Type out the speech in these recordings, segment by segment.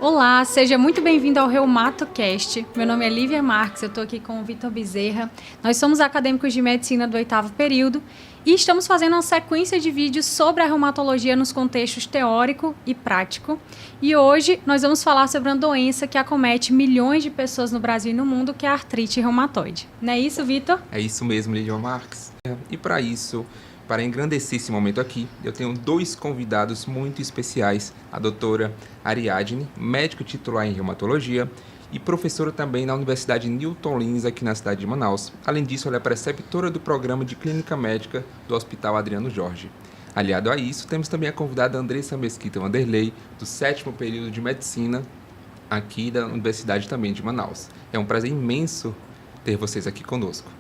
Olá, seja muito bem-vindo ao ReumatоCast. Meu nome é Lívia Marques, eu estou aqui com o Vitor Bezerra. Nós somos acadêmicos de medicina do 8º período e estamos fazendo uma sequência de vídeos sobre a reumatologia nos contextos teórico e prático. E hoje nós vamos falar sobre uma doença que acomete milhões de pessoas no Brasil e no mundo, que é a artrite reumatoide. Não é isso, Vitor? É isso mesmo, Lívia Marques. E para isso, para engrandecer esse momento aqui, eu tenho dois convidados muito especiais, a doutora Ariadne, médica titular em reumatologia e professora também na Universidade Newton Lins, aqui na cidade de Manaus. Além disso, ela é preceptora do programa de clínica médica do Hospital Adriano Jorge. Aliado a isso, temos também a convidada Andressa Mesquita Vanderlei, do 7º período de medicina, aqui da Universidade também de Manaus. É um prazer imenso ter vocês aqui conosco.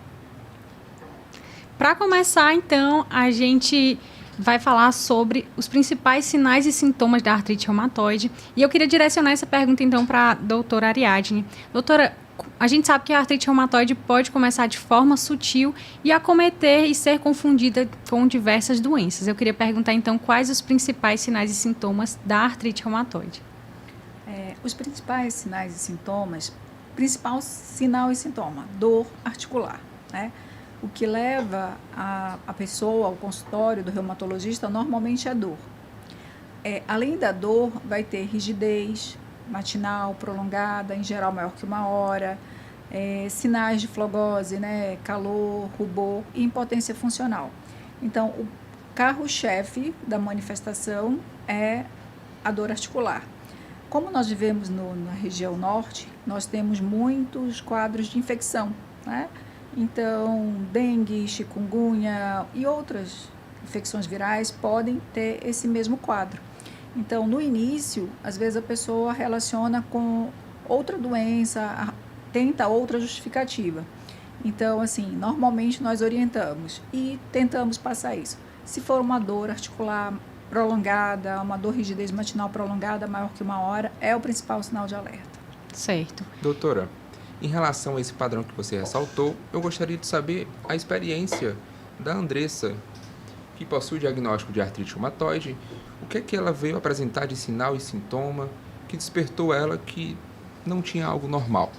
Para começar, então, a gente vai falar sobre os principais sinais e sintomas da artrite reumatoide. E eu queria direcionar essa pergunta, então, para a doutora Ariadne. Doutora, a gente sabe que a artrite reumatoide pode começar de forma sutil e acometer e ser confundida com diversas doenças. Eu queria perguntar, então, quais os principais sinais e sintomas da artrite reumatoide? Os principais sinais e sintomas, principal sinal e sintoma, dor articular, né? O que leva a pessoa ao consultório do reumatologista normalmente é dor. Além da dor, vai ter rigidez matinal, prolongada, em geral maior que 1 hora, sinais de flogose, né? Calor, rubor e impotência funcional. Então, o carro-chefe da manifestação é a dor articular. Como nós vivemos na região norte, nós temos muitos quadros de infecção, né? Então, dengue, chikungunya e outras infecções virais podem ter esse mesmo quadro. Então, no início, às vezes a pessoa relaciona com outra doença, tenta outra justificativa. Então, assim, normalmente nós orientamos e tentamos passar isso. Se for uma dor articular prolongada, uma dor rigidez matinal prolongada, maior que 1 hora, é o principal sinal de alerta. Certo. Doutora, em relação a esse padrão que você ressaltou, eu gostaria de saber a experiência da Andressa, que possui o diagnóstico de artrite reumatoide, o que é que ela veio apresentar de sinal e sintoma que despertou ela que não tinha algo normal.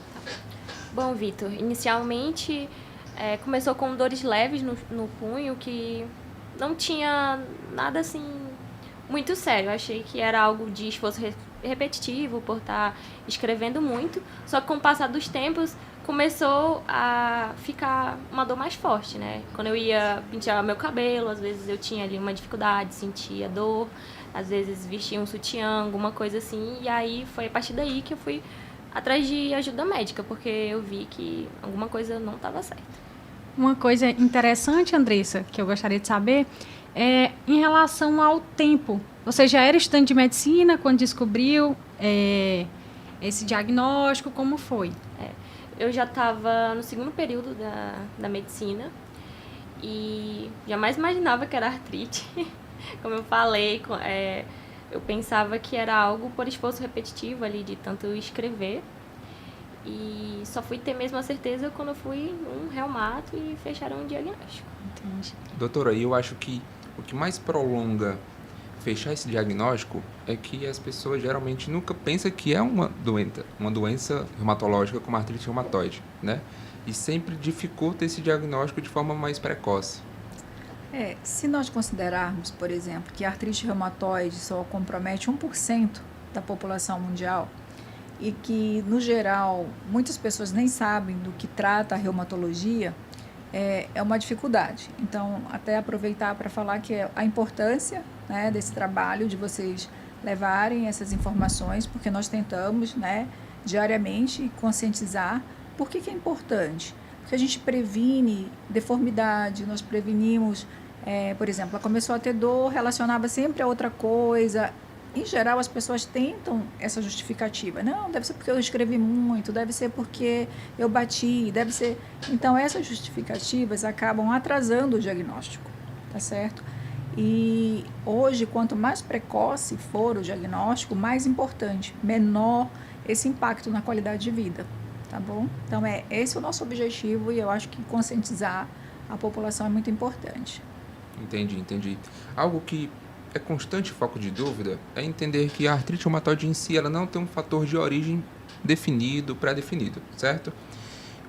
Bom, Vitor, inicialmente começou com dores leves no punho, que não tinha nada assim muito sério. Eu achei que era algo de esforço repetitivo por estar escrevendo muito, só que com o passar dos tempos começou a ficar uma dor mais forte, né? Quando eu ia pentear meu cabelo, às vezes eu tinha ali uma dificuldade, sentia dor, às vezes vestia um sutiã, alguma coisa assim, e aí foi a partir daí que eu fui atrás de ajuda médica, porque eu vi que alguma coisa não estava certa. Uma coisa interessante, Andressa, que eu gostaria de saber, é em relação ao tempo. Você já era estudante de medicina quando descobriu esse diagnóstico? Como foi? Eu já estava no 2º período da medicina e jamais imaginava que era artrite. Como eu falei, eu pensava que era algo por esforço repetitivo ali, de tanto escrever. E só fui ter mesmo a certeza quando eu fui num reumato e fecharam um diagnóstico. Entendi. Doutora, eu acho que o que mais prolonga fechar esse diagnóstico é que as pessoas geralmente nunca pensam que é uma doença reumatológica como a artrite reumatoide, né? E sempre dificulta esse diagnóstico de forma mais precoce. Se nós considerarmos, por exemplo, que a artrite reumatoide só compromete 1% da população mundial e que, no geral, muitas pessoas nem sabem do que trata a reumatologia, é uma dificuldade. Então, até aproveitar para falar que a importância, né, desse trabalho, de vocês levarem essas informações, porque nós tentamos, né, diariamente conscientizar. Por que é importante? Porque a gente previne deformidade, nós prevenimos, por exemplo, ela começou a ter dor, relacionava sempre a outra coisa. Em geral, as pessoas tentam essa justificativa. Não, deve ser porque eu escrevi muito, deve ser porque eu bati, deve ser... Então, essas justificativas acabam atrasando o diagnóstico, tá certo? E hoje, quanto mais precoce for o diagnóstico, mais importante, menor esse impacto na qualidade de vida, tá bom? Então, esse é o nosso objetivo e eu acho que conscientizar a população é muito importante. Entendi. Algo que é constante foco de dúvida é entender que a artrite reumatoide em si ela não tem um fator de origem definido, pré-definido, certo?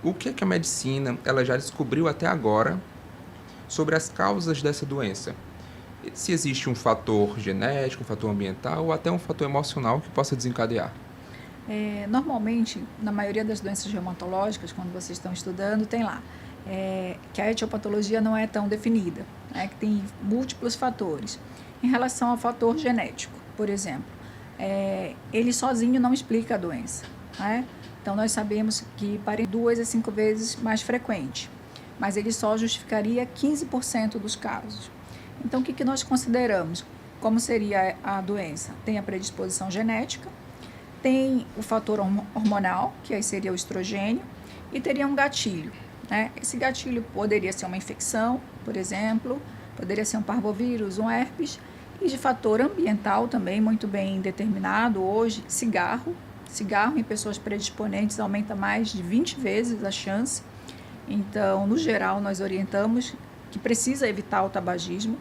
O que é que a medicina ela já descobriu até agora sobre as causas dessa doença? Se existe um fator genético, um fator ambiental ou até um fator emocional que possa desencadear? Normalmente, na maioria das doenças reumatológicas, quando vocês estão estudando, tem lá que a etiopatologia não é tão definida, né, que tem múltiplos fatores. Em relação ao fator genético, por exemplo, ele sozinho não explica a doença, né? Então, nós sabemos que para 2 a 5 vezes mais frequente, mas ele só justificaria 15% dos casos. Então, o que nós consideramos? Como seria a doença? Tem a predisposição genética, tem o fator hormonal, que aí seria o estrogênio, e teria um gatilho, né? Esse gatilho poderia ser uma infecção, por exemplo, poderia ser um parvovírus, um herpes, e de fator ambiental também, muito bem determinado hoje, cigarro. Cigarro em pessoas predisponentes aumenta mais de 20 vezes a chance. Então, no geral, nós orientamos que precisa evitar o tabagismo,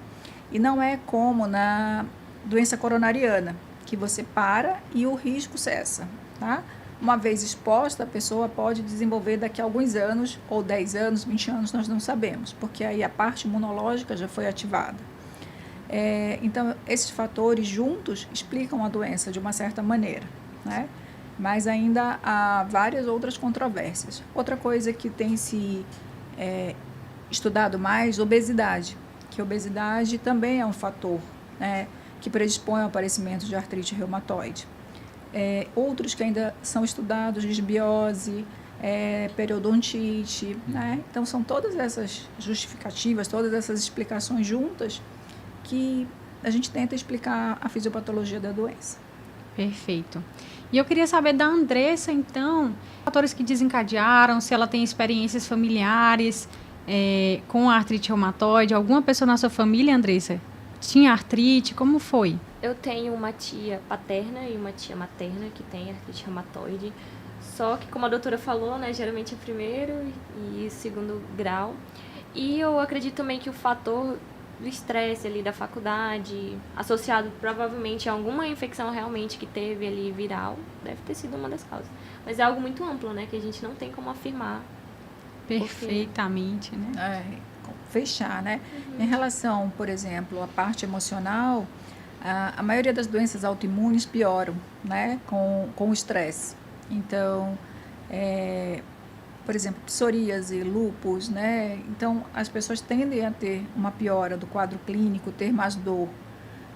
e não é como na doença coronariana, que você para e o risco cessa, tá? Uma vez exposta, a pessoa pode desenvolver daqui a alguns anos, ou 10 anos, 20 anos, nós não sabemos, porque aí a parte imunológica já foi ativada. Então, esses fatores juntos explicam a doença de uma certa maneira, né? Mas ainda há várias outras controvérsias. Outra coisa que tem se estudado mais, obesidade, que obesidade também é um fator, né, que predispõe ao aparecimento de artrite reumatoide. Outros que ainda são estudados, disbiose, periodontite, né? Então, são todas essas justificativas, todas essas explicações juntas que a gente tenta explicar a fisiopatologia da doença. Perfeito. E eu queria saber da Andressa, então, fatores que desencadearam, se ela tem experiências familiares com a artrite reumatoide. Alguma pessoa na sua família, Andressa, tinha artrite? Como foi? Eu tenho uma tia paterna e uma tia materna que tem artrite reumatoide. Só que, como a doutora falou, né, geralmente é primeiro e segundo grau. E eu acredito também que o fator do estresse ali da faculdade, associado provavelmente a alguma infecção realmente que teve ali viral, deve ter sido uma das causas. Mas é algo muito amplo, né, que a gente não tem como afirmar. Perfeitamente, né? Fechar, né? Em relação, por exemplo, à parte emocional, a maioria das doenças autoimunes pioram, né, com o estresse. Então, por exemplo, psoríase, lúpus, né? Então, as pessoas tendem a ter uma piora do quadro clínico, ter mais dor.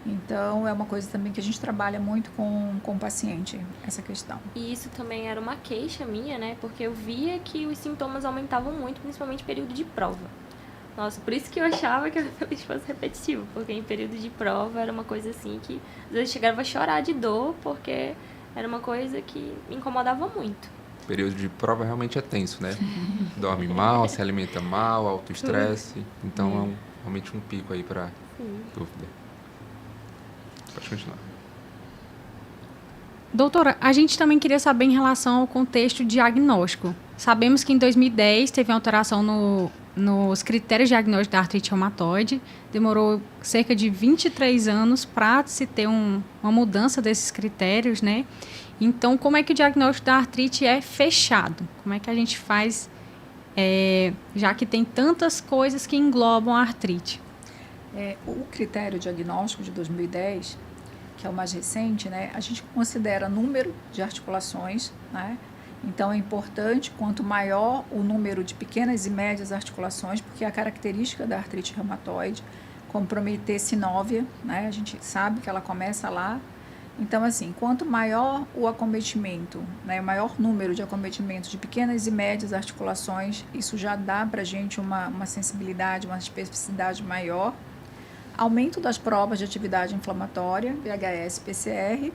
Então, é uma coisa também que a gente trabalha muito com o paciente, essa questão. E isso também era uma queixa minha, né? Porque eu via que os sintomas aumentavam muito, principalmente em período de prova. Nossa, por isso que eu achava que a hepatite fosse repetitivo, porque em período de prova era uma coisa assim que às vezes chegava a chorar de dor, porque era uma coisa que me incomodava muito. O período de prova realmente é tenso, né? Dorme mal, se alimenta mal, alto estresse. Então realmente um pico aí para dúvida. Pode continuar. Doutora, a gente também queria saber em relação ao contexto diagnóstico. Sabemos que em 2010 teve uma alteração nos critérios diagnósticos da artrite reumatoide. Demorou cerca de 23 anos para se ter uma mudança desses critérios, né? Então, como é que o diagnóstico da artrite é fechado? Como é que a gente faz, já que tem tantas coisas que englobam a artrite? O critério diagnóstico de 2010, que é o mais recente, né, a gente considera número de articulações, né? Então, é importante, quanto maior o número de pequenas e médias articulações, porque a característica da artrite reumatoide, comprometer sinóvia, né? A gente sabe que ela começa lá. Então, assim, quanto maior o acometimento, né, o maior número de acometimentos de pequenas e médias articulações, isso já dá para a gente uma sensibilidade, uma especificidade maior. Aumento das provas de atividade inflamatória, VHS, PCR.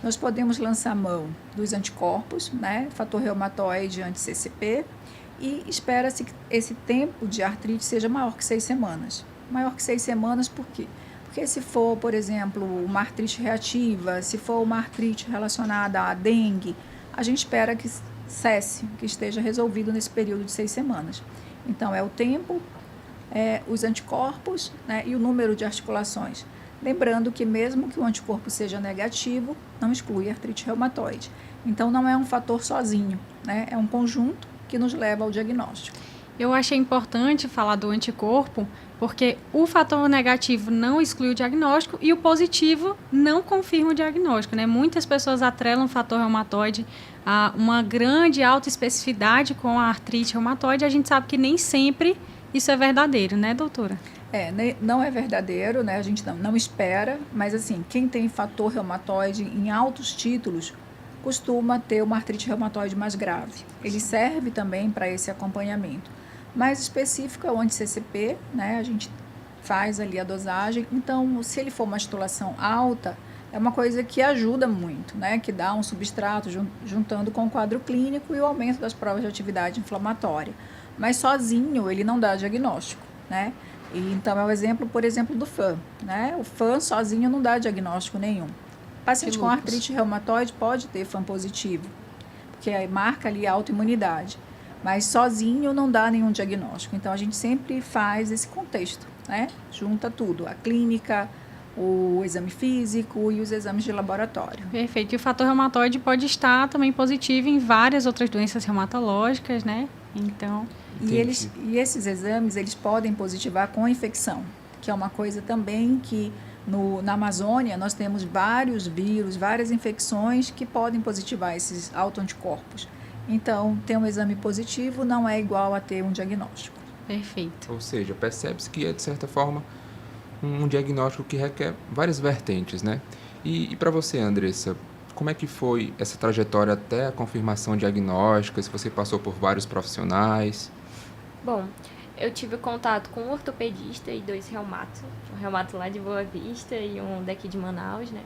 Nós podemos lançar mão dos anticorpos, né, fator reumatoide anti-CCP, e espera-se que esse tempo de artrite seja maior que 6 semanas. Maior que 6 semanas por quê? Porque se for, por exemplo, uma artrite reativa, se for uma artrite relacionada à dengue, a gente espera que cesse, que esteja resolvido nesse período de 6 semanas. Então, é o tempo, os anticorpos, né, e o número de articulações. Lembrando que mesmo que o anticorpo seja negativo, não exclui a artrite reumatoide. Então, não é um fator sozinho, né? É um conjunto que nos leva ao diagnóstico. Eu achei importante falar do anticorpo, porque o fator negativo não exclui o diagnóstico e o positivo não confirma o diagnóstico, né? Muitas pessoas atrelam o fator reumatoide a uma grande autoespecificidade com a artrite reumatoide. A gente sabe que nem sempre isso é verdadeiro, né, doutora? Não é verdadeiro, né? A gente não espera, mas assim, quem tem fator reumatoide em altos títulos costuma ter uma artrite reumatoide mais grave. Ele serve também para esse acompanhamento. Mais específico é o anti-CCP, né? A gente faz ali a dosagem. Então, se ele for uma titulação alta, é uma coisa que ajuda muito, né? Que dá um substrato juntando com o quadro clínico e o aumento das provas de atividade inflamatória. Mas sozinho ele não dá diagnóstico, né? E, então, é o exemplo, por exemplo, do FAM, né? O FAM sozinho não dá diagnóstico nenhum. Paciente com artrite reumatoide pode ter FAM positivo, porque aí marca ali a autoimunidade. Mas sozinho não dá nenhum diagnóstico. Então, a gente sempre faz esse contexto, né? Junta tudo, a clínica, o exame físico e os exames de laboratório. Perfeito. E o fator reumatoide pode estar também positivo em várias outras doenças reumatológicas, né? Então... E esses exames, eles podem positivar com infecção, que é uma coisa também que na Amazônia nós temos vários vírus, várias infecções que podem positivar esses autoanticorpos. Então, ter um exame positivo não é igual a ter um diagnóstico. Perfeito. Ou seja, percebe-se que é, de certa forma, um diagnóstico que requer várias vertentes, né? E para você, Andressa, como é que foi essa trajetória até a confirmação diagnóstica? Se você passou por vários profissionais? Bom, eu tive contato com um ortopedista e 2 reumatos. Um reumato lá de Boa Vista e um daqui de Manaus, né?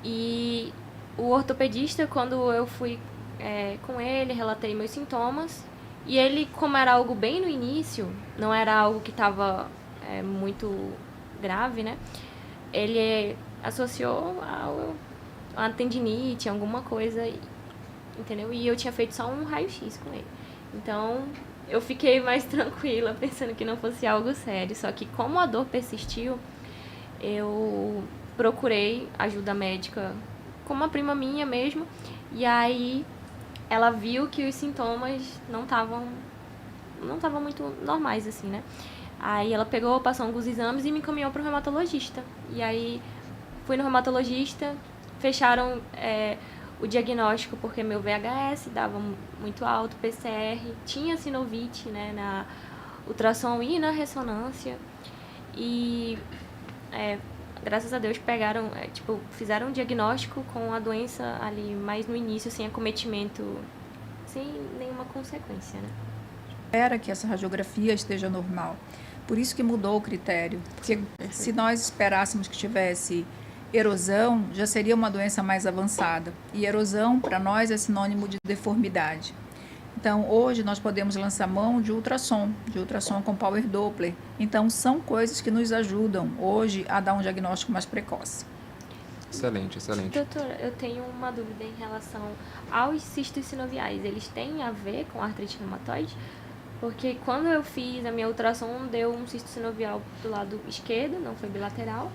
E o ortopedista, quando eu fui com ele, relatei meus sintomas. E ele, como era algo bem no início, não era algo que estava muito grave, né? Ele associou a tendinite, alguma coisa, entendeu? E eu tinha feito só um raio-x com ele. Então, eu fiquei mais tranquila, pensando que não fosse algo sério. Só que como a dor persistiu, eu procurei ajuda médica com uma prima minha mesmo. E aí, ela viu que os sintomas não estavam muito normais, assim, né? Aí ela passou alguns exames e me encaminhou para o reumatologista. E aí, fui no reumatologista, fecharam o diagnóstico porque meu VHS dava muito alto, PCR, tinha sinovite, né, na ultrassom e na ressonância. E graças a Deus fizeram um diagnóstico com a doença ali mais no início, sem acometimento, sem nenhuma consequência, né? Espera que essa radiografia esteja normal. Por isso que mudou o critério. Porque se nós esperássemos que tivesse erosão, já seria uma doença mais avançada. E erosão, para nós, é sinônimo de deformidade. Então, hoje, nós podemos lançar mão de ultrassom com Power Doppler. Então, são coisas que nos ajudam hoje a dar um diagnóstico mais precoce. Excelente, excelente. Doutora, eu tenho uma dúvida em relação aos cistos sinoviais. Eles têm a ver com artrite reumatoide? Porque quando eu fiz a minha ultrassom, deu um cisto sinovial do lado esquerdo, não foi bilateral.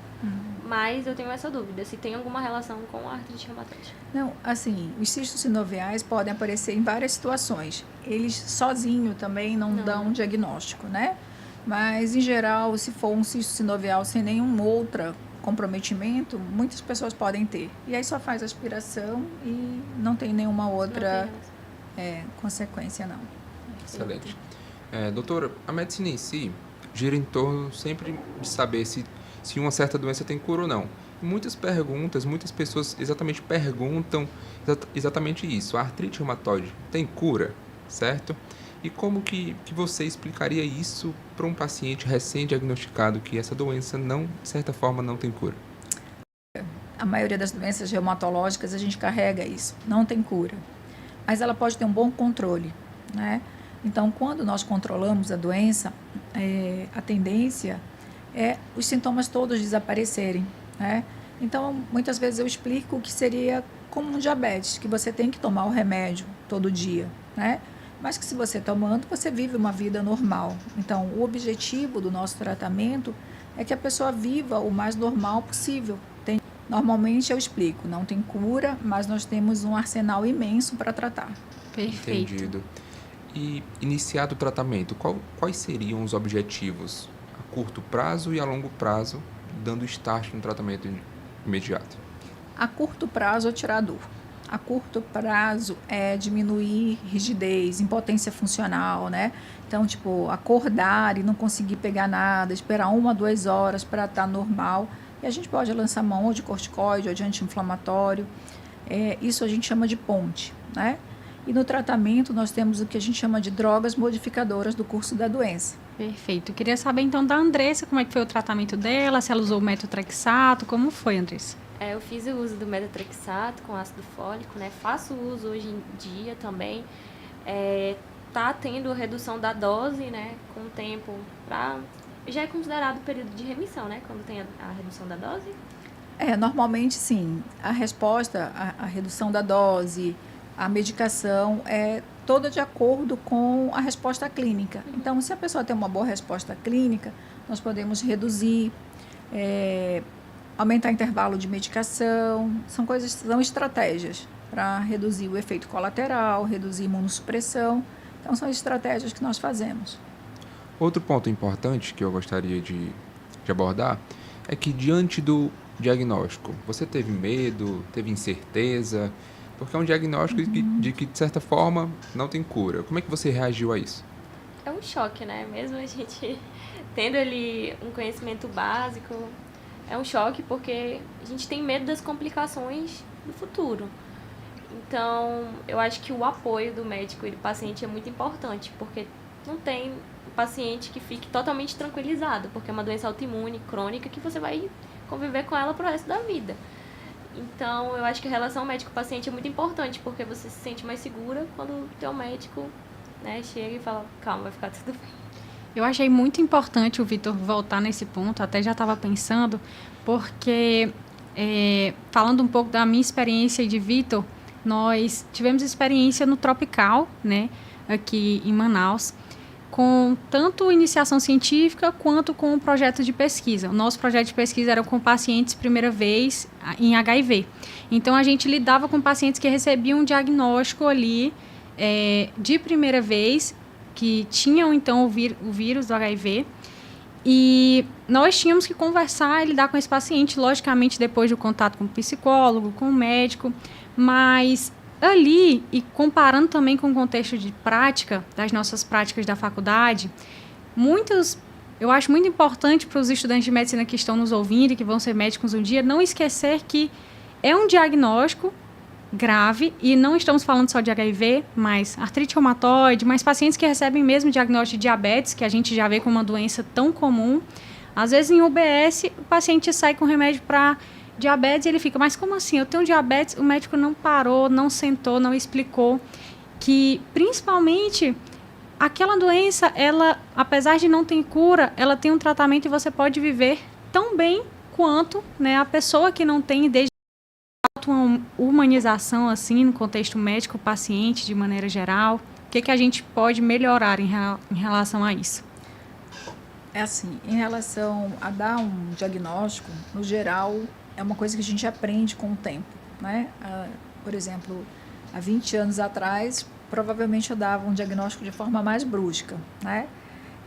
Mas eu tenho essa dúvida, se tem alguma relação com a artrite reumatoide. Não, assim, os cistos sinoviais podem aparecer em várias situações. Eles sozinhos também não dão um diagnóstico, né? Mas, em geral, se for um cisto sinovial sem nenhum outro comprometimento, muitas pessoas podem ter. E aí só faz aspiração e não tem nenhuma outra consequência, não. Excelente. Doutora, a medicina em si gira em torno sempre de saber se uma certa doença tem cura ou não. E muitas pessoas exatamente perguntam exatamente isso. A artrite reumatoide tem cura, certo? E como que você explicaria isso para um paciente recém-diagnosticado que essa doença não, de certa forma, não tem cura? A maioria das doenças reumatológicas a gente carrega isso, não tem cura. Mas ela pode ter um bom controle, né? Então, quando nós controlamos a doença, a tendência é os sintomas todos desaparecerem, né? Então, muitas vezes eu explico que seria como um diabetes, que você tem que tomar o remédio todo dia, né? Mas que se você tomando, você vive uma vida normal. Então, o objetivo do nosso tratamento é que a pessoa viva o mais normal possível. Normalmente eu explico, não tem cura, mas nós temos um arsenal imenso para tratar. Perfeito. Entendido. E iniciado o tratamento, quais seriam os objetivos a curto prazo e a longo prazo, dando start no tratamento imediato? A curto prazo é tirar a dor. A curto prazo é diminuir rigidez, impotência funcional, né? Então, tipo, acordar e não conseguir pegar nada, esperar 1 a 2 horas para estar normal. E a gente pode lançar mão ou de corticoide ou de anti-inflamatório. Isso a gente chama de ponte, né? E no tratamento nós temos o que a gente chama de drogas modificadoras do curso da doença. Perfeito. Eu queria saber então da Andressa, como é que foi o tratamento dela, se ela usou o metotrexato, como foi, Andressa? Eu fiz o uso do metotrexato com ácido fólico, né? Faço uso hoje em dia também. Tá tendo redução da dose, né? Com o tempo, já é considerado período de remissão, né? Quando tem a redução da dose. Normalmente sim. A resposta, a redução da dose, a medicação é toda de acordo com a resposta clínica. Então, se a pessoa tem uma boa resposta clínica, nós podemos reduzir, aumentar o intervalo de medicação, são estratégias para reduzir o efeito colateral, reduzir imunossupressão. Então, são estratégias que nós fazemos. Outro ponto importante que eu gostaria de abordar é que diante do diagnóstico, você teve medo, teve incerteza, porque é um diagnóstico de que, de certa forma, não tem cura. Como é que você reagiu a isso? É um choque, né? Mesmo a gente tendo ali um conhecimento básico, é um choque porque a gente tem medo das complicações do futuro. Então, eu acho que o apoio do médico e do paciente é muito importante, porque não tem paciente que fique totalmente tranquilizado, porque é uma doença autoimune, crônica, que você vai conviver com ela pro resto da vida. Então, eu acho que a relação médico-paciente é muito importante, porque você se sente mais segura quando o teu médico, né, chega e fala, calma, vai ficar tudo bem. Eu achei muito importante o Vitor voltar nesse ponto, até já estava pensando, porque falando um pouco da minha experiência e de Vitor, nós tivemos experiência no Tropical, né, aqui em Manaus, com tanto iniciação científica quanto com o projeto de pesquisa. O nosso projeto de pesquisa era com pacientes primeira vez em HIV. Então, a gente lidava com pacientes que recebiam um diagnóstico ali de primeira vez, que tinham, então, o vírus do HIV. E nós tínhamos que conversar e lidar com esse paciente, logicamente, depois do contato com o psicólogo, com o médico, mas ali, e comparando também com o contexto de prática, das nossas práticas da faculdade, eu acho muito importante para os estudantes de medicina que estão nos ouvindo e que vão ser médicos um dia, não esquecer que é um diagnóstico grave, e não estamos falando só de HIV, mas artrite reumatoide, mas pacientes que recebem mesmo diagnóstico de diabetes, que a gente já vê como uma doença tão comum. Às vezes, em UBS, o paciente sai com remédio para diabetes e ele fica, mas como assim? Eu tenho diabetes, o médico não parou, não sentou, não explicou que, principalmente, aquela doença, ela, apesar de não ter cura, ela tem um tratamento e você pode viver tão bem quanto, né, a pessoa que não tem, desde uma humanização, assim, no contexto médico, paciente, de maneira geral. O que a gente pode melhorar em relação a isso? Assim, em relação a dar um diagnóstico, no geral, é uma coisa que a gente aprende com o tempo, né? Por exemplo, há 20 anos atrás, provavelmente eu dava um diagnóstico de forma mais brusca, né?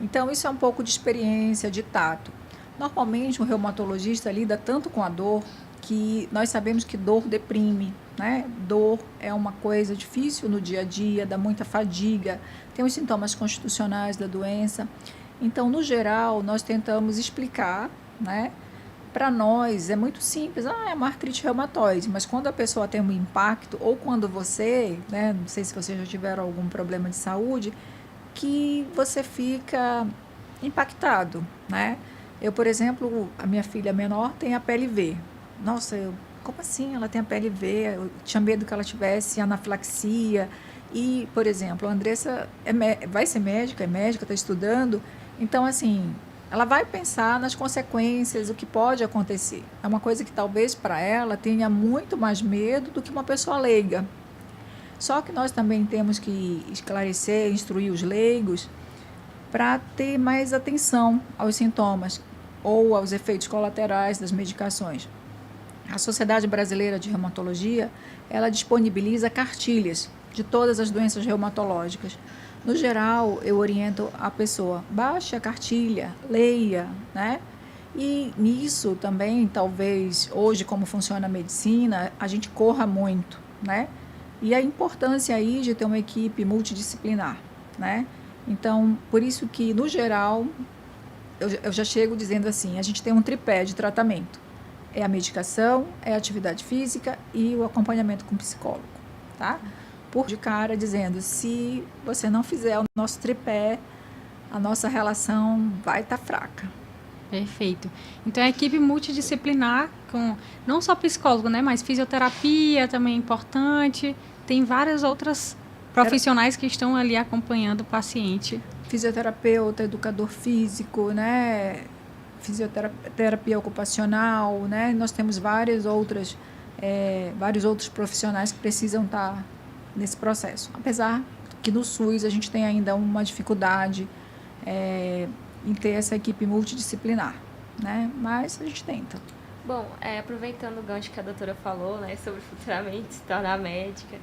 Então, isso é um pouco de experiência, de tato. Normalmente, o reumatologista lida tanto com a dor que nós sabemos que dor deprime, né? Dor é uma coisa difícil no dia a dia, dá muita fadiga, tem os sintomas constitucionais da doença. Então, no geral, nós tentamos explicar, né? Para nós é muito simples, é uma artrite reumatoide, mas quando a pessoa tem um impacto, ou quando você, né, não sei se vocês já tiveram algum problema de saúde, que você fica impactado, né? Eu, por exemplo, a minha filha menor tem a PLV. Nossa, como assim ela tem a PLV? Eu tinha medo que ela tivesse anafilaxia. E, por exemplo, a Andressa vai ser médica, está estudando. Então, assim, ela vai pensar nas consequências, o que pode acontecer. É uma coisa que talvez para ela tenha muito mais medo do que uma pessoa leiga. Só que nós também temos que esclarecer, instruir os leigos para ter mais atenção aos sintomas. ou aos efeitos colaterais das medicações. A Sociedade Brasileira de Reumatologia, ela disponibiliza cartilhas de todas as doenças reumatológicas. No geral, eu oriento a pessoa, baixe a cartilha, leia, né? E nisso também, talvez, hoje, como funciona a medicina, a gente corra muito, né? E a importância aí de ter uma equipe multidisciplinar, né? Então, por isso que, no geral, eu já chego dizendo assim, a gente tem um tripé de tratamento. É a medicação, é a atividade física e o acompanhamento com o psicólogo, tá? Por de cara dizendo, se você não fizer o nosso tripé, a nossa relação vai estar fraca. Perfeito. Então, é a equipe multidisciplinar, com não só psicólogo, né, mas fisioterapia também é importante. Tem várias outras profissionais que estão ali acompanhando o paciente. Fisioterapeuta, educador físico, né? Fisioterapia ocupacional, né? Nós temos vários outros profissionais que precisam estar nesse processo. Apesar que no SUS a gente tem ainda uma dificuldade em ter essa equipe multidisciplinar, né? Mas a gente tenta. Bom, aproveitando o gancho que a doutora falou, né, sobre futuramente se tornar médica,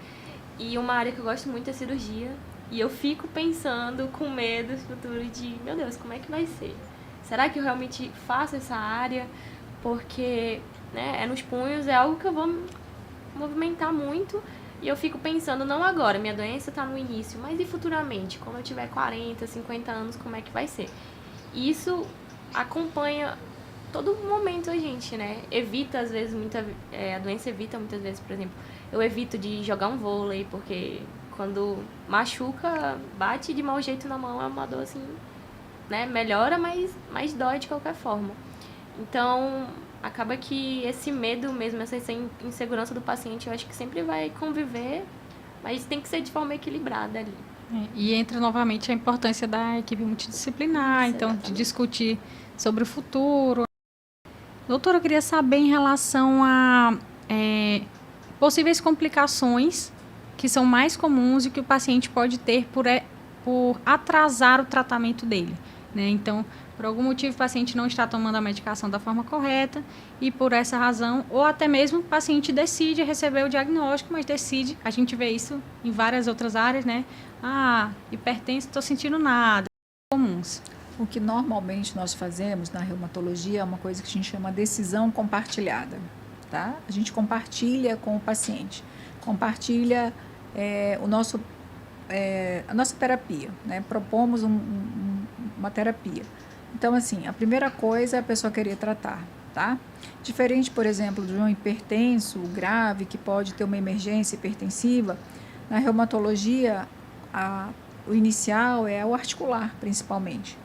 e uma área que eu gosto muito é cirurgia, e eu fico pensando com medo no futuro de, meu Deus, como é que vai ser? Será que eu realmente faço essa área? Porque, né, nos punhos, é algo que eu vou movimentar muito. E eu fico pensando, não agora, minha doença está no início, mas e futuramente? Quando eu tiver 40, 50 anos, como é que vai ser? E isso acompanha todo momento a gente, né? Evita, às vezes, a doença evita muitas vezes, por exemplo, eu evito de jogar um vôlei, porque quando machuca, bate de mau jeito na mão, é uma dor assim, né? Melhora, mas dói de qualquer forma. Então, acaba que esse medo mesmo, essa insegurança do paciente, eu acho que sempre vai conviver, mas tem que ser de forma equilibrada ali. E entra novamente a importância da equipe multidisciplinar, Isso, então, de exatamente. discutir sobre o futuro. Doutora, eu queria saber em relação a possíveis complicações que são mais comuns e que o paciente pode ter por atrasar o tratamento dele, né? Então, por algum motivo o paciente não está tomando a medicação da forma correta e por essa razão, ou até mesmo o paciente decide receber o diagnóstico, mas decide, a gente vê isso em várias outras áreas, né? Hipertenso, estou sentindo nada. Comuns. O que normalmente nós fazemos na reumatologia é uma coisa que a gente chama decisão compartilhada, tá? A gente compartilha com o paciente, compartilha a nossa terapia, né? Propomos uma terapia. Então, assim, a primeira coisa é a pessoa querer tratar, tá? Diferente, por exemplo, de um hipertenso grave que pode ter uma emergência hipertensiva, na reumatologia, o inicial é o articular, principalmente.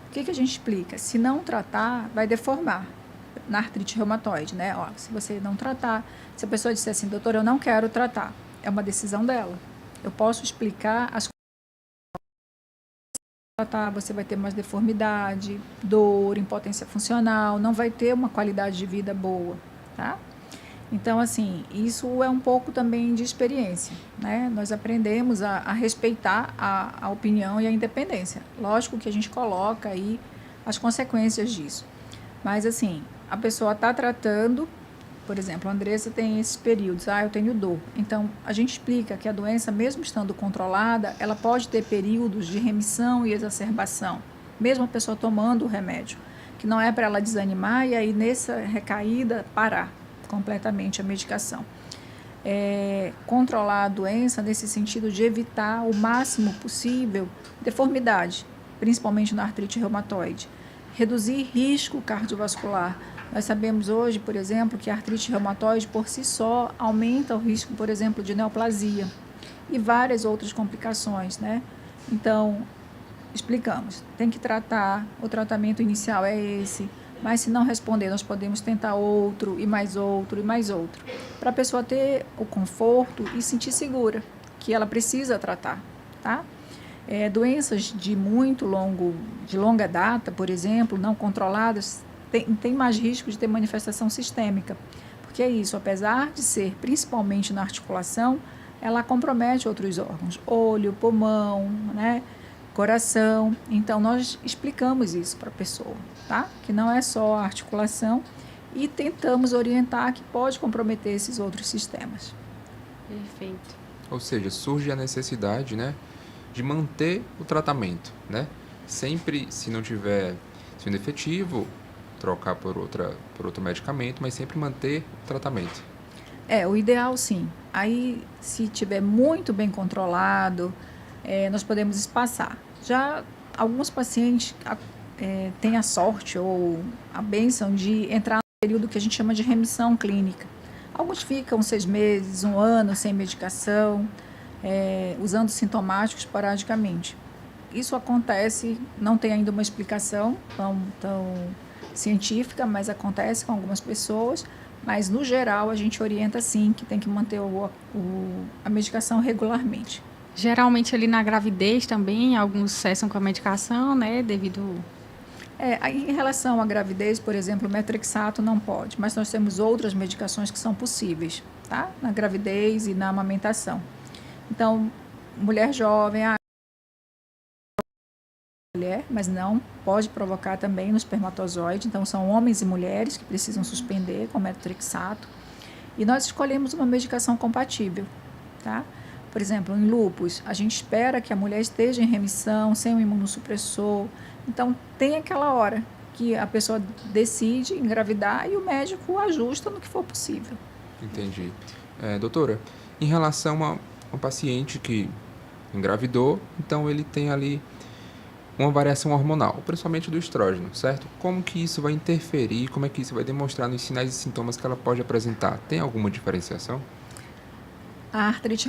O que a gente explica? Se não tratar, vai deformar na artrite reumatoide, né? Ó, se você não tratar, se a pessoa disser assim, doutor, eu não quero tratar, é uma decisão dela. Eu posso explicar as coisas. Tratar, você vai ter mais deformidade, dor, impotência funcional, não vai ter uma qualidade de vida boa, tá? Então, assim, isso é um pouco também de experiência, né? Nós aprendemos a respeitar a opinião e a independência. Lógico que a gente coloca aí as consequências disso. Mas, assim, a pessoa está tratando, por exemplo, a Andressa tem esses períodos, eu tenho dor. Então, a gente explica que a doença, mesmo estando controlada, ela pode ter períodos de remissão e exacerbação, mesmo a pessoa tomando o remédio, que não é para ela desanimar e aí, nessa recaída, parar completamente a medicação. Controlar a doença nesse sentido de evitar o máximo possível deformidade, principalmente na artrite reumatoide. Reduzir risco cardiovascular. Nós sabemos hoje, por exemplo, que a artrite reumatoide por si só aumenta o risco, por exemplo, de neoplasia e várias outras complicações, né? Então, explicamos, tem que tratar, o tratamento inicial é esse, mas se não responder, nós podemos tentar outro, e mais outro, e mais outro, para a pessoa ter o conforto e sentir segura, que ela precisa tratar, tá? Doenças de longa data, por exemplo, não controladas, tem mais risco de ter manifestação sistêmica, porque é isso, apesar de ser principalmente na articulação, ela compromete outros órgãos, olho, pulmão, né? coração. Então, nós explicamos isso para a pessoa, tá? Que não é só a articulação e tentamos orientar que pode comprometer esses outros sistemas. Perfeito. Ou seja, surge a necessidade, né, de manter o tratamento, né? Sempre, se não tiver sendo efetivo, trocar por outro medicamento, mas sempre manter o tratamento. O ideal sim. Aí, se tiver muito bem controlado, nós podemos espaçar. Já alguns pacientes têm a sorte ou a bênção de entrar no período que a gente chama de remissão clínica. Alguns ficam 6 meses, 1 ano sem medicação, usando sintomáticos esporadicamente. Isso acontece, não tem ainda uma explicação tão científica, mas acontece com algumas pessoas. Mas, no geral, a gente orienta, sim, que tem que manter a medicação regularmente. Geralmente, ali na gravidez também, alguns cessam com a medicação, né, devido... Em relação à gravidez, por exemplo, o metrexato não pode, mas nós temos outras medicações que são possíveis, tá? Na gravidez e na amamentação. Então, mulher jovem, mulher, mas não pode provocar também no espermatozoide. Então, são homens e mulheres que precisam suspender com metrexato. E nós escolhemos uma medicação compatível, tá? Por exemplo, em lúpus, a gente espera que a mulher esteja em remissão, sem um imunossupressor. Então, tem aquela hora que a pessoa decide engravidar e o médico ajusta no que for possível. Entendi. Doutora, em relação a um paciente que engravidou, então ele tem ali uma variação hormonal, principalmente do estrógeno, certo? Como que isso vai interferir, como é que isso vai demonstrar nos sinais e sintomas que ela pode apresentar? Tem alguma diferenciação? A artrite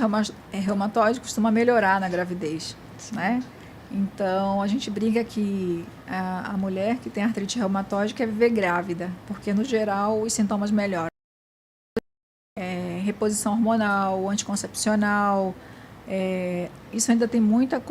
reumatoide costuma melhorar na gravidez, né? Então, a gente brinca que a mulher que tem artrite reumatoide quer viver grávida, porque, no geral, os sintomas melhoram. Reposição hormonal, anticoncepcional, isso ainda tem muitas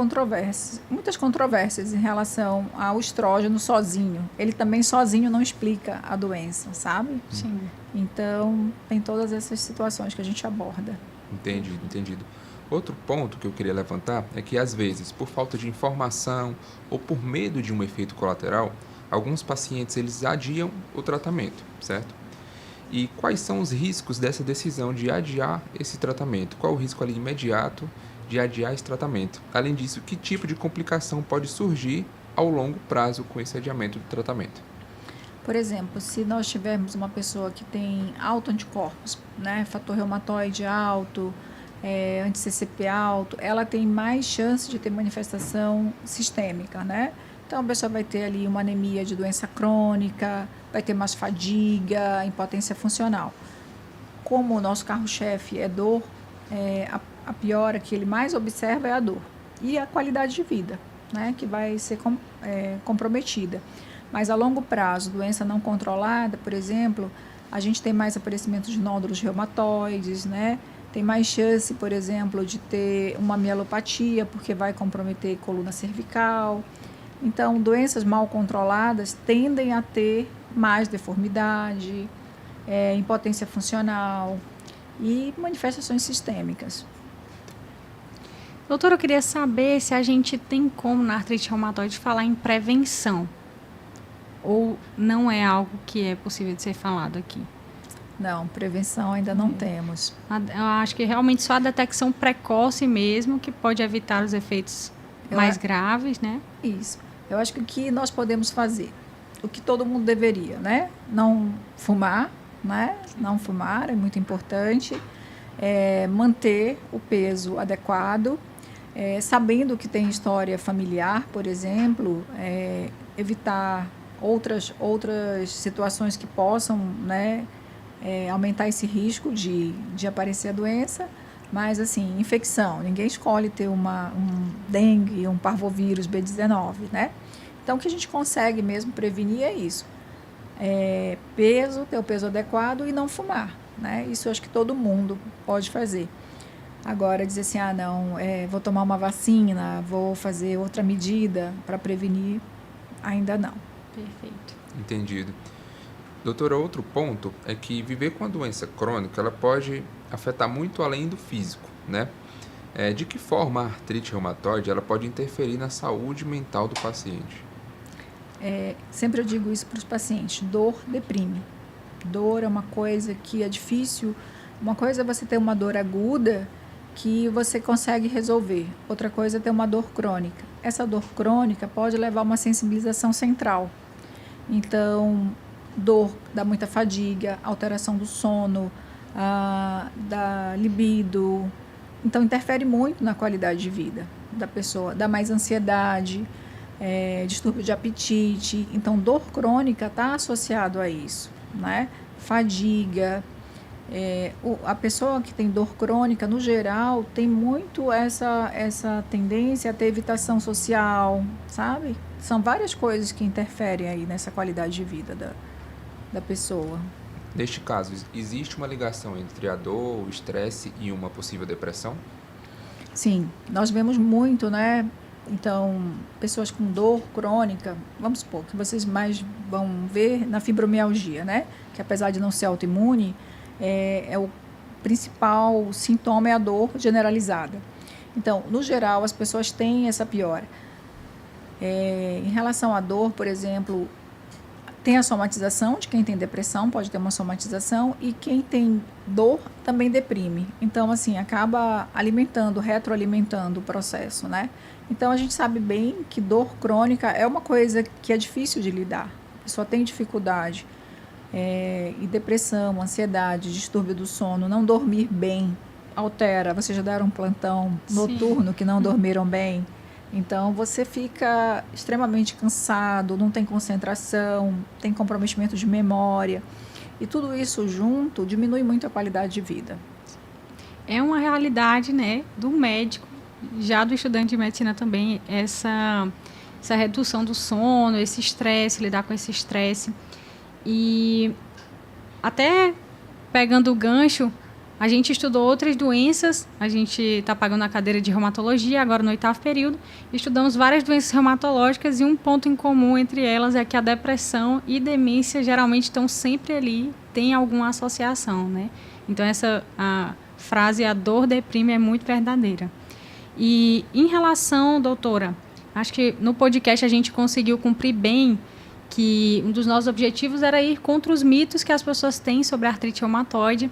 controvérsias em relação ao estrógeno sozinho. Ele também sozinho não explica a doença, sabe? Sim. Então, tem todas essas situações que a gente aborda. Entendido. Outro ponto que eu queria levantar é que, às vezes, por falta de informação ou por medo de um efeito colateral, alguns pacientes eles adiam o tratamento, certo? E quais são os riscos dessa decisão de adiar esse tratamento? Qual o risco ali imediato de adiar esse tratamento? Além disso, que tipo de complicação pode surgir ao longo prazo com esse adiamento do tratamento? Por exemplo, se nós tivermos uma pessoa que tem alto anticorpos, né, fator reumatoide alto, anti-CCP alto, ela tem mais chance de ter manifestação sistêmica, né? Então, a pessoa vai ter ali uma anemia de doença crônica, vai ter mais fadiga, impotência funcional. Como o nosso carro-chefe é dor, a piora que ele mais observa é a dor. E a qualidade de vida, né, que vai ser comprometida. Mas a longo prazo, doença não controlada, por exemplo, a gente tem mais aparecimento de nódulos reumatoides, né? Tem mais chance, por exemplo, de ter uma mielopatia, porque vai comprometer coluna cervical. Então, doenças mal controladas tendem a ter mais deformidade, impotência funcional e manifestações sistêmicas. Doutora, eu queria saber se a gente tem como, na artrite reumatoide, falar em prevenção. Ou não é algo que é possível de ser falado aqui? Não, prevenção ainda não temos. Eu acho que realmente só a detecção precoce mesmo que pode evitar os efeitos mais graves, né? Isso. Eu acho que o que nós podemos fazer, o que todo mundo deveria, né? Não fumar, né? Não fumar é muito importante. Manter o peso adequado, sabendo que tem história familiar, por exemplo, evitar outras situações que possam, né, aumentar esse risco de aparecer a doença. Mas, assim, infecção, ninguém escolhe ter um dengue, um parvovírus B19, né? Então, o que a gente consegue mesmo prevenir é isso. Ter o peso adequado e não fumar, né? Isso eu acho que todo mundo pode fazer. Agora, dizer assim, não, vou tomar uma vacina, vou fazer outra medida para prevenir, ainda não. Perfeito. Entendido. Doutora, outro ponto é que viver com a doença crônica, ela pode afetar muito além do físico, né? De que forma a artrite reumatoide ela pode interferir na saúde mental do paciente? Sempre eu digo isso para os pacientes: dor deprime. Dor é uma coisa que é difícil. Uma coisa é você ter uma dor aguda que você consegue resolver. Outra coisa é ter uma dor crônica. Essa dor crônica pode levar a uma sensibilização central. Então, dor dá muita fadiga, alteração do sono, da libido. Então, interfere muito na qualidade de vida da pessoa. Dá mais ansiedade, distúrbio de apetite. Então, dor crônica está associado a isso, né? Fadiga. A pessoa que tem dor crônica, no geral, tem muito essa tendência a ter evitação social, sabe? São várias coisas que interferem aí nessa qualidade de vida da pessoa. Neste caso, existe uma ligação entre a dor, o estresse e uma possível depressão? Sim, nós vemos muito, né? Então, pessoas com dor crônica, vamos supor, que vocês mais vão ver na fibromialgia, né? Que apesar de não ser autoimune, o principal sintoma é a dor generalizada. Então, no geral, as pessoas têm essa piora. Em relação à dor, por exemplo, tem a somatização de quem tem depressão, pode ter uma somatização, e quem tem dor também deprime. Então, assim, acaba retroalimentando o processo, né? Então, a gente sabe bem que dor crônica é uma coisa que é difícil de lidar. A pessoa tem dificuldade. E depressão, ansiedade, distúrbio do sono, não dormir bem, altera. Vocês já deram um plantão noturno que não dormiram bem? Então, você fica extremamente cansado, não tem concentração, tem comprometimento de memória. E tudo isso junto diminui muito a qualidade de vida. É uma realidade, né, do médico, já do estudante de medicina também, essa redução do sono, esse estresse, lidar com esse estresse. E até pegando o gancho, a gente estudou outras doenças, a gente está pagando a cadeira de reumatologia, agora no 8º período, estudamos várias doenças reumatológicas e um ponto em comum entre elas é que a depressão e demência geralmente estão sempre ali, tem alguma associação, né? Então a frase "a dor deprime" é muito verdadeira. E em relação, doutora, acho que no podcast a gente conseguiu cumprir bem que um dos nossos objetivos era ir contra os mitos que as pessoas têm sobre a artrite reumatoide.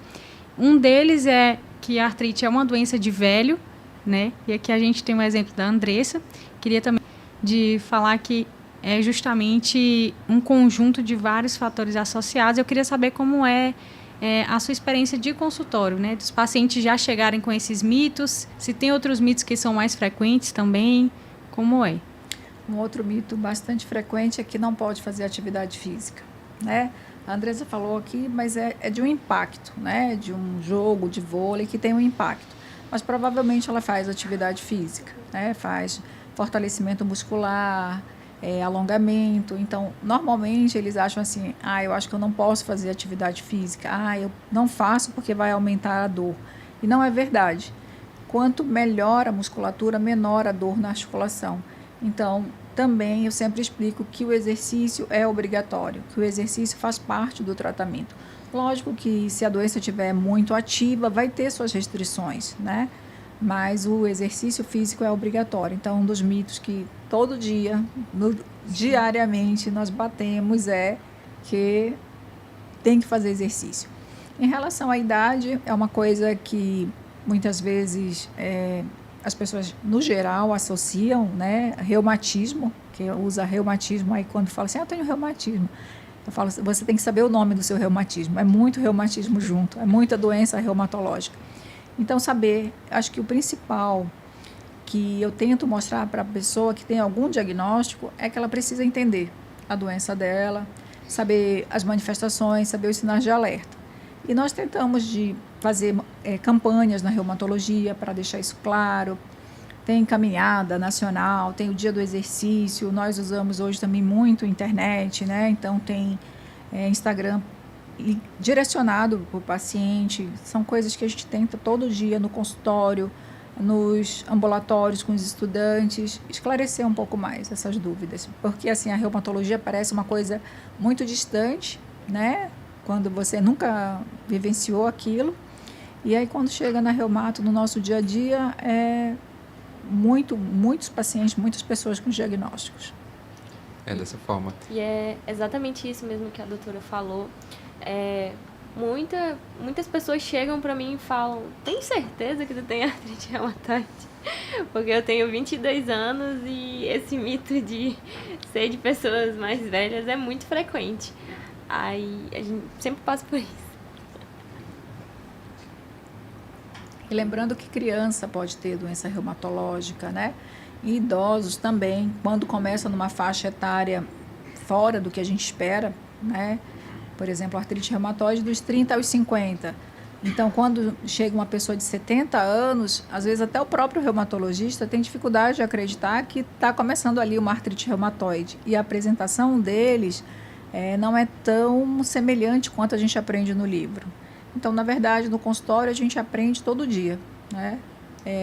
Um deles é que a artrite é uma doença de velho, né? E aqui a gente tem um exemplo da Andressa. Queria também de falar que é justamente um conjunto de vários fatores associados. Eu queria saber como é a sua experiência de consultório, né? Dos pacientes já chegarem com esses mitos, se tem outros mitos que são mais frequentes também, como é? Um outro mito bastante frequente é que não pode fazer atividade física, né? A Andressa falou aqui, mas é de um impacto, né? De um jogo de vôlei que tem um impacto. Mas provavelmente ela faz atividade física, né? Faz fortalecimento muscular, alongamento. Então, normalmente eles acham assim: eu acho que eu não posso fazer atividade física. Eu não faço porque vai aumentar a dor. E não é verdade. Quanto melhor a musculatura, menor a dor na articulação. Então, também eu sempre explico que o exercício é obrigatório, que o exercício faz parte do tratamento. Lógico que se a doença estiver muito ativa, vai ter suas restrições, né? Mas o exercício físico é obrigatório. Então, um dos mitos que todo dia, diariamente, nós batemos é que tem que fazer exercício. Em relação à idade, é uma coisa que muitas vezes as pessoas, no geral, associam, né, reumatismo, que usa reumatismo, aí quando fala assim, eu tenho reumatismo. Eu falo, você tem que saber o nome do seu reumatismo. É muito reumatismo junto, é muita doença reumatológica. Então, saber, acho que o principal que eu tento mostrar para a pessoa que tem algum diagnóstico é que ela precisa entender a doença dela, saber as manifestações, saber os sinais de alerta. E nós tentamos de fazer campanhas na reumatologia para deixar isso claro. Tem caminhada nacional, tem o dia do exercício, nós usamos hoje também muito internet, né? Então tem Instagram direcionado para o paciente. São coisas que a gente tenta todo dia no consultório, nos ambulatórios com os estudantes, esclarecer um pouco mais essas dúvidas. Porque assim, a reumatologia parece uma coisa muito distante, né? Quando você nunca vivenciou aquilo. E aí, quando chega na reumato, no nosso dia a dia, muitos pacientes, muitas pessoas com diagnósticos. É dessa forma. E é exatamente isso mesmo que a doutora falou. Muitas pessoas chegam para mim e falam: tem certeza que tu tem artrite reumatoide? Porque eu tenho 22 anos e esse mito de ser de pessoas mais velhas é muito frequente. Aí a gente sempre passa por isso. E lembrando que criança pode ter doença reumatológica, né? E idosos também, quando começa numa faixa etária fora do que a gente espera, né? Por exemplo, artrite reumatoide dos 30 aos 50. Então, quando chega uma pessoa de 70 anos, às vezes até o próprio reumatologista tem dificuldade de acreditar que está começando ali uma artrite reumatoide. E a apresentação deles não é tão semelhante quanto a gente aprende no livro. Então, na verdade, no consultório a gente aprende todo dia, né?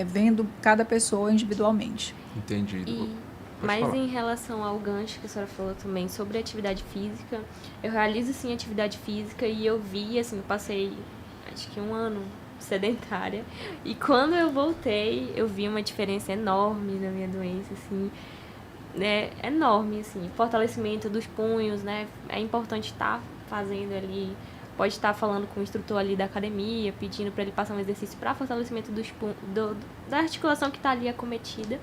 Vendo cada pessoa individualmente. Entendido. Mas em relação ao gancho que a senhora falou também sobre atividade física, eu realizo sim atividade física e eu vi, assim, eu passei acho que 1 ano sedentária e quando eu voltei eu vi uma diferença enorme na minha doença, assim, né, enorme, assim, fortalecimento dos punhos, né, é importante estar fazendo ali, pode estar falando com o instrutor ali da academia, pedindo para ele passar um exercício para fortalecimento dos da articulação que está ali acometida.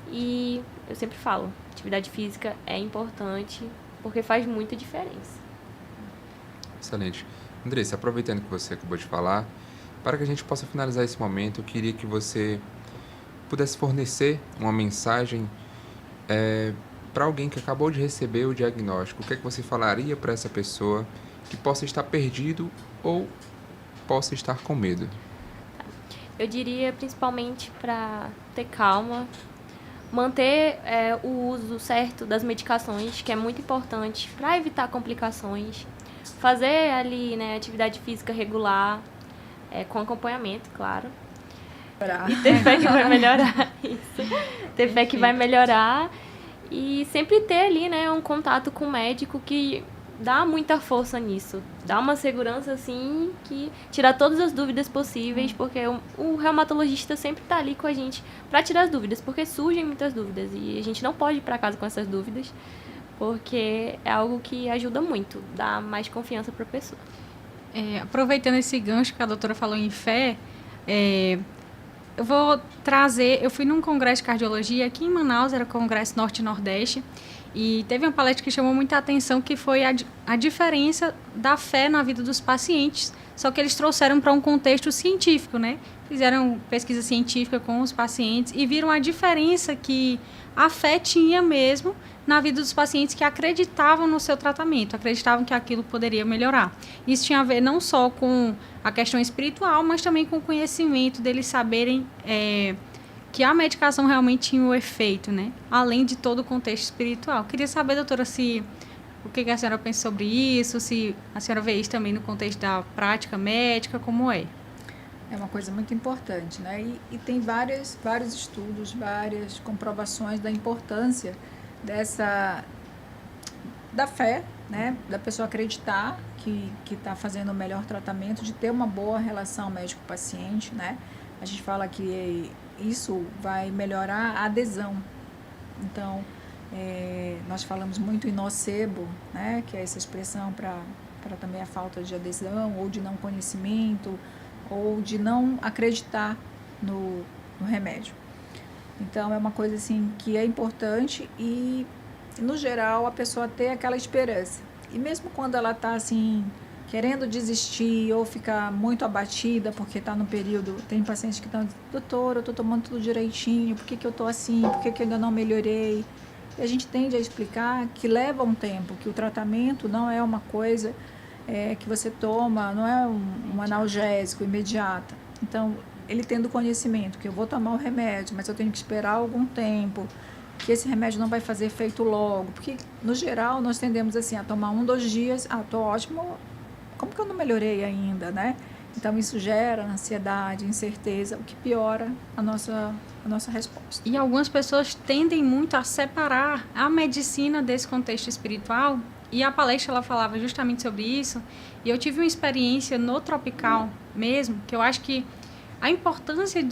E eu sempre falo, atividade física é importante porque faz muita diferença. Excelente. Andressa, aproveitando que você acabou de falar, para que a gente possa finalizar esse momento, eu queria que você pudesse fornecer uma mensagem para alguém que acabou de receber o diagnóstico. O que é que você falaria para essa pessoa que possa estar perdido ou possa estar com medo? Eu diria principalmente para ter calma, manter o uso certo das medicações, que é muito importante para evitar complicações, fazer ali, né, atividade física regular, com acompanhamento, claro. E ter fé que vai melhorar isso. Ter fé que vai melhorar e sempre ter ali, né, um contato com o médico que dá muita força nisso. Dá uma segurança, assim, que tira todas as dúvidas possíveis, porque o reumatologista sempre tá ali com a gente para tirar as dúvidas, porque surgem muitas dúvidas e a gente não pode ir para casa com essas dúvidas, porque é algo que ajuda muito, dá mais confiança para a pessoa. Aproveitando esse gancho que a doutora falou em fé, eu vou trazer... Eu fui num congresso de cardiologia aqui em Manaus, era o Congresso Norte e Nordeste, e teve uma palestra que chamou muita atenção, que foi a diferença da fé na vida dos pacientes, só que eles trouxeram para um contexto científico, né? Fizeram pesquisa científica com os pacientes e viram a diferença que a fé tinha mesmo na vida dos pacientes que acreditavam no seu tratamento, acreditavam que aquilo poderia melhorar. Isso tinha a ver não só com a questão espiritual, mas também com o conhecimento deles saberem que a medicação realmente tinha o efeito, né? Além de todo o contexto espiritual. Queria saber, doutora, o que a senhora pensa sobre isso, se a senhora vê isso também no contexto da prática médica, como é? É uma coisa muito importante, né? E tem vários estudos, várias comprovações da importância da fé, né? Da pessoa acreditar que está fazendo o melhor tratamento, de ter uma boa relação médico-paciente, né? A gente fala que isso vai melhorar a adesão. Então, nós falamos muito em nocebo, né? Que é essa expressão para também a falta de adesão, ou de não conhecimento, ou de não acreditar no remédio. Então, é uma coisa assim que é importante e, no geral, a pessoa ter aquela esperança. E mesmo quando ela está assim, querendo desistir ou ficar muito abatida porque está no período... Tem pacientes que estão dizendo: doutora, eu estou tomando tudo direitinho, por que eu estou assim, por que eu ainda não melhorei? E a gente tende a explicar que leva um tempo, que o tratamento não é uma coisa que você toma, não é um analgésico imediato. Então, ele tendo conhecimento que eu vou tomar o remédio, mas eu tenho que esperar algum tempo, que esse remédio não vai fazer efeito logo, porque, no geral, nós tendemos assim a tomar 1, 2 dias, estou ótimo, como que eu não melhorei ainda, né? Então, isso gera ansiedade, incerteza, o que piora a nossa resposta. E algumas pessoas tendem muito a separar a medicina desse contexto espiritual E a palestra ela falava justamente sobre isso. E eu tive uma experiência no tropical mesmo, que eu acho que a importância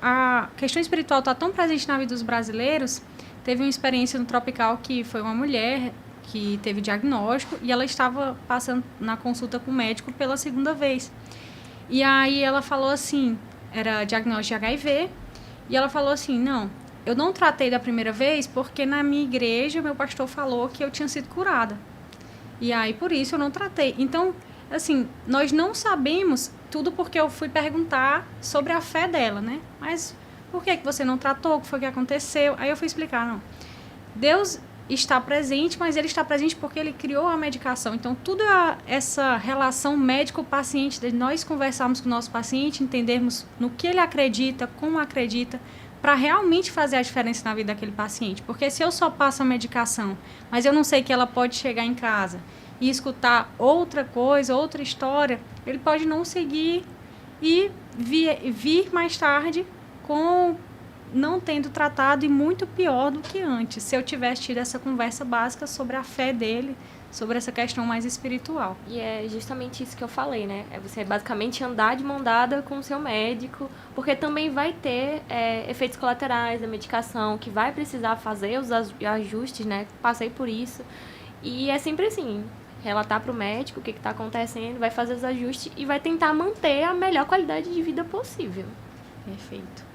a questão espiritual está tão presente na vida dos brasileiros. Teve uma experiência no tropical que foi uma mulher que teve diagnóstico e ela estava passando na consulta com o médico pela segunda vez. E aí ela falou assim, era diagnóstico de HIV, e ela falou assim, não, eu não tratei da primeira vez porque na minha igreja meu pastor falou que eu tinha sido curada. E aí por isso eu não tratei. Então, assim, nós não sabemos tudo porque eu fui perguntar sobre a fé dela, né? Mas por que você não tratou? O que foi que aconteceu? Aí eu fui explicar, não. Deus está presente, mas ele está presente porque ele criou a medicação. Então, toda essa relação médico-paciente, de nós conversarmos com o nosso paciente, entendermos no que ele acredita, como acredita, para realmente fazer a diferença na vida daquele paciente. Porque se eu só passo a medicação, mas eu não sei que ela pode chegar em casa e escutar outra coisa, outra história, ele pode não seguir e vir mais tarde com não tendo tratado e muito pior do que antes, se eu tivesse tido essa conversa básica sobre a fé dele, sobre essa questão mais espiritual. E é justamente isso que eu falei, né? É você basicamente andar de mão dada com o seu médico, porque também vai ter efeitos colaterais da medicação, que vai precisar fazer os ajustes, né? Passei por isso. E é sempre assim, relatar para o médico o que está acontecendo, vai fazer os ajustes e vai tentar manter a melhor qualidade de vida possível. Perfeito.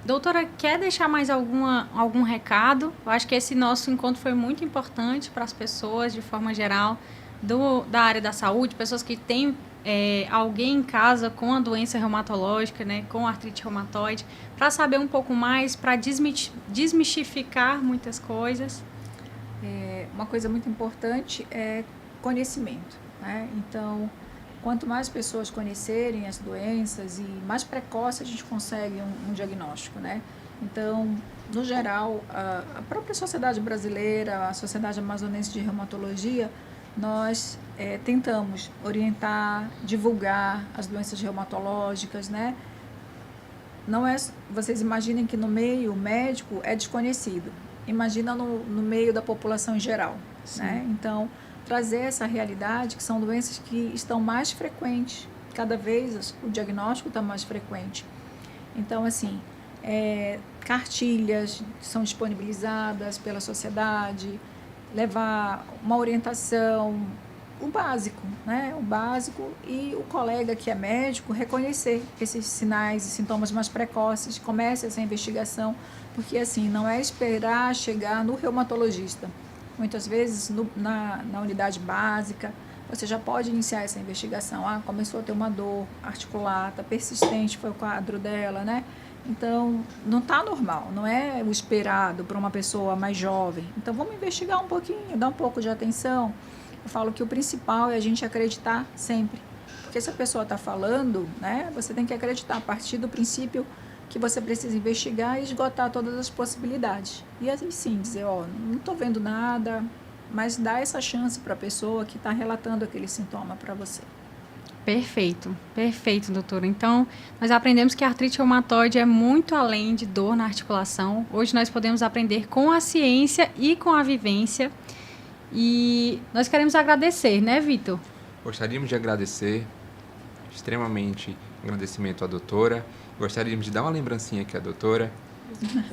Doutora, quer deixar mais algum recado? Eu acho que esse nosso encontro foi muito importante para as pessoas, de forma geral, da área da saúde, pessoas que têm alguém em casa com a doença reumatológica, né, com artrite reumatoide, para saber um pouco mais, para desmistificar muitas coisas. Uma coisa muito importante é conhecimento, né? Então, quanto mais pessoas conhecerem as doenças e mais precoce a gente consegue um diagnóstico, né? Então, no geral, a própria Sociedade Brasileira, a Sociedade Amazonense de Reumatologia, nós tentamos orientar, divulgar as doenças reumatológicas, né? Não é, vocês imaginem que no meio médico é desconhecido. Imagina no meio da população em geral, né? Então, trazer essa realidade, que são doenças que estão mais frequentes, cada vez o diagnóstico está mais frequente. Então, assim, cartilhas são disponibilizadas pela sociedade, levar uma orientação, o básico, né? O básico, e o colega que é médico reconhecer esses sinais e sintomas mais precoces, comece essa investigação, porque assim, não é esperar chegar no reumatologista. Muitas vezes na unidade básica você já pode iniciar essa investigação. Começou a ter uma dor articular, está persistente, foi o quadro dela, né? Então, não está normal, não é o esperado para uma pessoa mais jovem. Então, vamos investigar um pouquinho, dar um pouco de atenção. Eu falo que o principal é a gente acreditar sempre. Porque se a pessoa está falando, né, você tem que acreditar a partir do princípio que você precisa investigar e esgotar todas as possibilidades. E assim sim, dizer, não estou vendo nada, mas dá essa chance para a pessoa que está relatando aquele sintoma para você. Perfeito, perfeito, doutora. Então, nós aprendemos que a artrite reumatoide é muito além de dor na articulação. Hoje nós podemos aprender com a ciência e com a vivência. E nós queremos agradecer, né, Vitor? Gostaríamos de agradecer, extremamente agradecimento à doutora. Gostaríamos de dar uma lembrancinha aqui à doutora.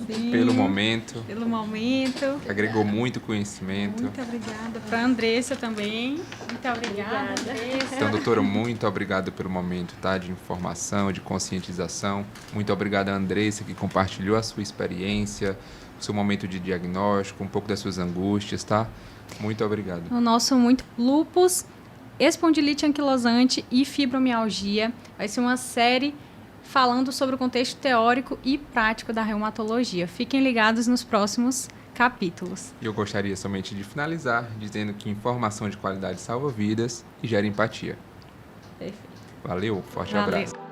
Sim, pelo momento. Pelo momento. Agregou muito conhecimento. Muito obrigada. Para a Andressa também. Muito obrigada, Andressa. Então, doutora, muito obrigado pelo momento, tá? De informação, de conscientização. Muito obrigado a Andressa, que compartilhou a sua experiência, o seu momento de diagnóstico, um pouco das suas angústias, tá? Muito obrigado. O nosso lúpus, espondilite anquilosante e fibromialgia. Vai ser uma série falando sobre o contexto teórico e prático da reumatologia. Fiquem ligados nos próximos capítulos. E eu gostaria somente de finalizar dizendo que informação de qualidade salva vidas e gera empatia. Perfeito. Valeu, forte Valeu. abraço.